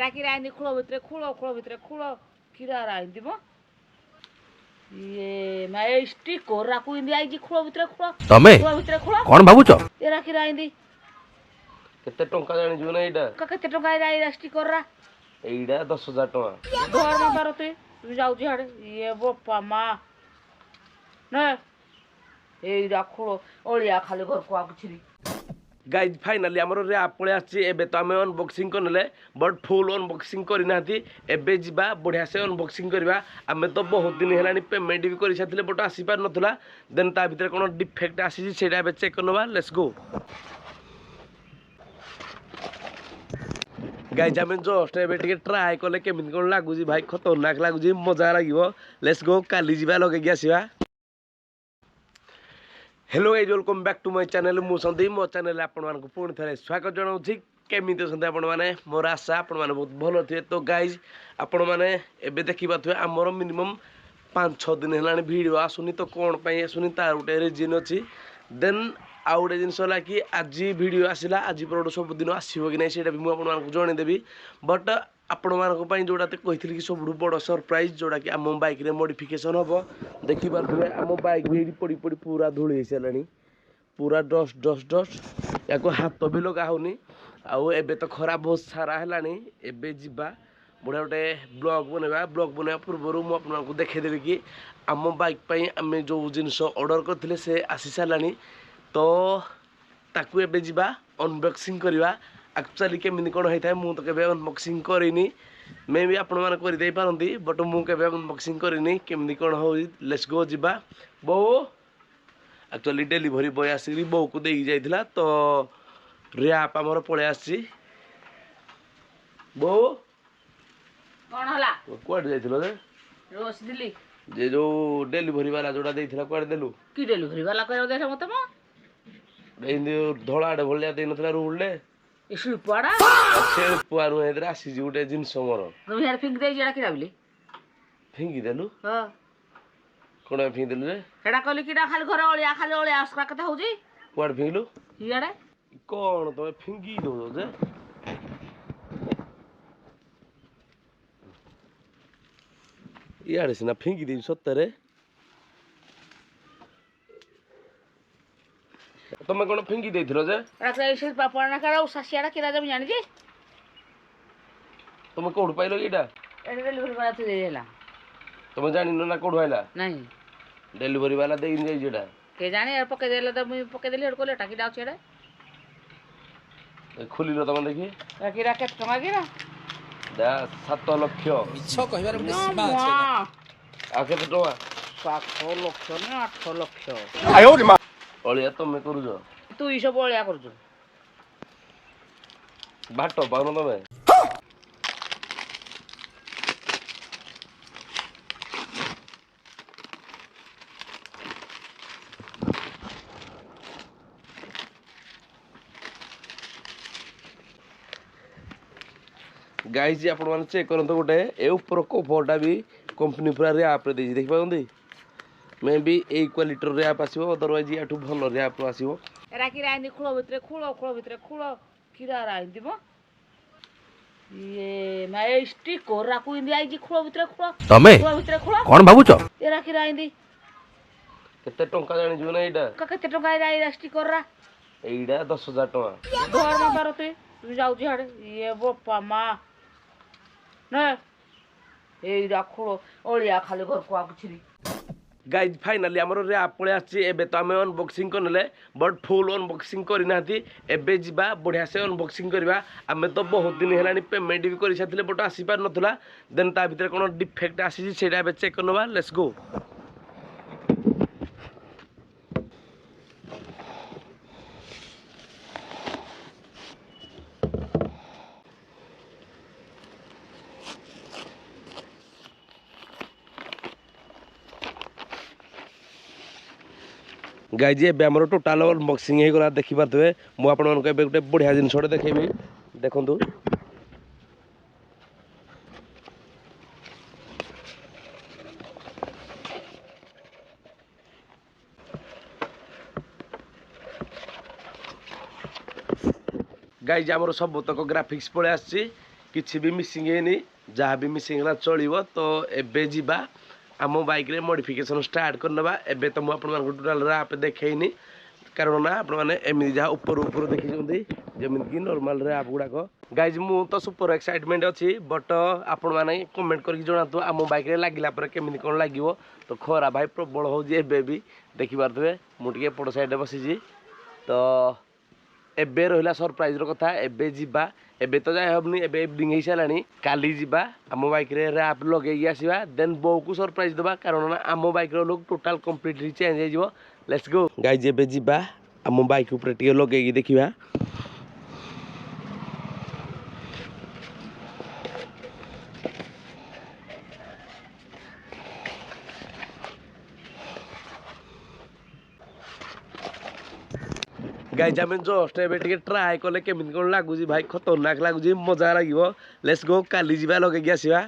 Era kiraindi khulo kira raindi mo ye ma esti korra ku indi aiji khulo ତମେ କଣ ଭାବୁଛ? era kiraindi କେତେ ଟଙ୍କା ଜାଣିଛୁ ନା ଏଇଟା? kete tonga era esti korra ଏଇଟା 10,000 ଟଙ୍କା। ଘର ମା ପାରତେ ତୁ ଯାଉଛି ହାଡେ ଇଏ ବୋପା ମା ନେ ଏଇଟା ଖୋଳ ଅଳିଆ ଖାଲି ଘରକୁ ଆଗୁଛି ଗାଇଜ ଫାଇନାଲି ଆମର ର୍ୟାପ୍ ପଳେଇ ଆସିଛି। ଏବେ ତ ଆମେ ଅନବକ୍ସିଂ କରିନେଲେ ବଟ୍ ଫୁଲ୍ ଅନବକ୍ସିଂ କରିନାହାନ୍ତି। ଏବେ ଯିବା ବଢ଼ିଆ ସେ ଅନବକ୍ସିଂ କରିବା। ଆମେ ତ ବହୁତ ଦିନ ହେଲାଣି ପେମେଣ୍ଟ ବି କରିସାରିଥିଲେ ବଟ୍ ଆସିପାରୁନଥିଲା। ଦେନ୍ ତା ଭିତରେ କ'ଣ ଡିଫେକ୍ଟ ଆସିଛି ସେଇଟା ଏବେ ଚେକ୍ କରିନେବା। Let's go. ଗାଇଜ ଆମେ ଜଷ୍ଟ ଏବେ ଟିକେ ଟ୍ରାଏ କଲେ କେମିତି କ'ଣ ଲାଗୁଛି। ଭାଇ ଖତରନାକ ଲାଗୁଛି, ମଜା ଲାଗିବ। ଲେଟ୍ସ ଗୋ, କାଲି ଯିବା ଲଗେଇକି ଆସିବା। Hello guys welcome back to my channel. मु संदीप मो चैनल आपको पुणी थे स्वागत जनाऊँ। केमी अच्छा आपण मैंने मोर आशा आपण मैंने बहुत भल थे। तो गाइज आपण मैंने एबे देखी पारे आमर मिनिमम 5-6 दिन है भिड आसुनी। तो कौन पर आसुनी तार गोटे रिजन अच्छी। देन आउ गोटे जिनस है कि आज भिड आसला आज पर सबुदिन आसो कि ना से मुझे जनईदेवी। बट आपण मानी जोड़ा कही कि सब बड़ सरप्राइज जोड़ा कि आम बाइक रे मॉडिफिकेशन हम देखिपे आम बाइक भी पड़ी पड़ी पूरा धूल हो सारे पूरा डस्ट डस्ट डस्ट या हाथ भी लगा होनी। आउ एबे तो खरा बहुत सारा है एबे जीवा बढ़िया गोटे ब्लॉग बनवा पूर्व मुझे देखीदेवी कि आम बाइक आम जो जिनस ऑर्डर करते से आसी सारे। तो ताकू एबे जीवा अनबॉक्सिंग करवा। एक्चुअली केमी कौन होता है मुझे तो केवे अनबॉक्सिंग करनी। मे भी आपण मैंने करदे पारती बट मुझे अनबॉक्सिंग करनी केमी कौन हो। लेट्स गो जीवा। बो एक्चुअली डेलीवरी बॉय आसिक बो को देकी जाइथिला। तो रैप आमर पळे आसी। बो कौन हला कुआडे जाइथिलो रे? रोज दिल्ली जे जो डेलीवरी वाला जोड़ा देइथिला कुआडे देलु? की डेलीवरी वाला कह दे मत मो एंदी धोळाडे भलिया देइ नथला रूल ले इशु पड़ा से पुआरु हेदरे आसी जी गोटे जिंस मोर तुम यार फिंग दे जेड़ा किरा बिली फिंगी देलु। हां कोण फिंगी देलु रे? हेडा कहली किडा खाली घर खाली अळिया आसरा कथा होजी कुआडे फिंगलु? इयाडे कोण तमे फिंगी दो जे इयाडे सिना फिंगी देबी सत्तरे। तमे कोण फिंगी देइथिलो जे? राखले इसे पापा करा उसासियाडा किरा जब जानि जे तमे कोड पाइलो एटा? एडे डेलीवरी वाला तो देला तमे जानि न ना कोड आइला? नहीं डेलीवरी वाला देइन जाई जेडा के जाने यार पके देला तो मुई पके देली हेड को लेटा किडा छेडे खुलिलो तमे देखि किरा के टमा किरा दा 7 लाख मिछ कहिबार गोटे सीमा अछि। आ केते टका? 7 लाख ना 8 लाख अलिया तमे करूजो तू ई सब अळिया करजु बाटो पाउन तमे। गाइज आपण माने चेक करंतो गोटे ए ऊपर कवरटा भी कंपनी पूरा रैप रे देछि देखि पाउंदी। May be a quality rap आसीबो अदरवाइज याठू भल रैप आसीबो। एरा किरा आइंदी खुलो किरा आइंदी मो ये मा एस्टी कोरा को इंदी आइजी खुलो ତମେ କଣ ଭାବୁଛ? एरा किरा आइंदी केते टंका जानिजु ना एटा? कते टंका एरा एस्टी कोरा एइडा 10,000 टका। घर मा पारते तू जाଉଛି हाडे ये बोपा मा ने एइरा खुलो अळिया खाली घरको आगुछि। गाइज फाइनाली आमर रैप पळे आछि। एबे तो आमे अनबॉक्सिंग करनेले बट फुल अनबॉक्सिंग करिनाहांती। एबे जीवा बढ़िया से अनबॉक्सिंग करवा। आमे तो बहुत दिन हेलानी पेमेंट भी करि साथिले बट आसी पार नथला। देन ता भितर कोन डिफेक्ट आसी सेटा एबे चेक करनवा। Let's go. गाइज ए आमर टोटाल अनबॉक्सिंग हो गला देखि पारथबे। मु आपण मानको एबे गोटे बढ़िया जिनसटे देखेबी देखंतु। गाइज आमर सब तक ग्राफिक्स पळे आछि। କିଛି ବି ମିସିଂ ହେଇନି ଯାହା ବି ମିସିଂ ହେଲା ଚଳିବ ତ ଏବେ ଯିବା ଆମ ବାଇକ୍ରେ ମଡ଼ିଫିକେସନ୍ ଷ୍ଟାର୍ଟ କରିନେବା ଏବେ ତ ମୁଁ ଆପଣମାନଙ୍କୁ ଟୋଟାଲ୍ ରାପ୍ ଦେଖେଇନି କାରଣ ନା ଆପଣମାନେ ଏମିତି ଯାହା ଉପରୁ ଦେଖିଛନ୍ତି ଯେମିତିକି ନର୍ମାଲ୍ ରାପ୍ ଗୁଡ଼ାକ ଗାଇଜ୍ ମୁଁ ତ ସୁପର ଏକ୍ସାଇଟମେଣ୍ଟ ଅଛି ବଟ୍ ଆପଣମାନେ କମେଣ୍ଟ କରିକି ଜଣାନ୍ତୁ ଆମ ବାଇକ୍ରେ ଲାଗିଲା ପରେ କେମିତି କ'ଣ ଲାଗିବ ତ ଖରା ଭାଇ ପ୍ରବଳ ହେଉଛି ଏବେ ବି ଦେଖିପାରୁଥିବେ ମୁଁ ଟିକେ ଏପଟ ସାଇଡ଼୍ରେ ବସିଛି ତ ଏବେ ରହିଲା ସରପ୍ରାଇଜ୍ର କଥା ଏବେ ଯିବା ଏବେ ତ ଯାଇ ହେବନି ଏବେ ଇଭିନିଂ ହେଇସାରିଲାଣି କାଲି ଯିବା ଆମ ବାଇକ୍ରେ ରାପ୍ ଲଗେଇକି ଆସିବା ଦେନ୍ ବୋଉକୁ ସରପ୍ରାଇଜ୍ ଦେବା କାରଣ ନା ଆମ ବାଇକ୍ର ଲୁକ୍ ଟୋଟାଲ୍ କମ୍ପ୍ଲିଟଲି ଚେଞ୍ଜ ହେଇଯିବ ଲେଟ୍ସ ଗୋ ଗାଇଜ୍ ଏବେ ଯିବା ଆମ ବାଇକ୍ ଉପରେ ଟିକେ ଲଗେଇକି ଦେଖିବା गाइज आम जस्ट ए ट्राए कले केमी कौन लगुच भाई खतरनाक लगुच मजा लगे लेट्स गो काली जा लगे आसवा।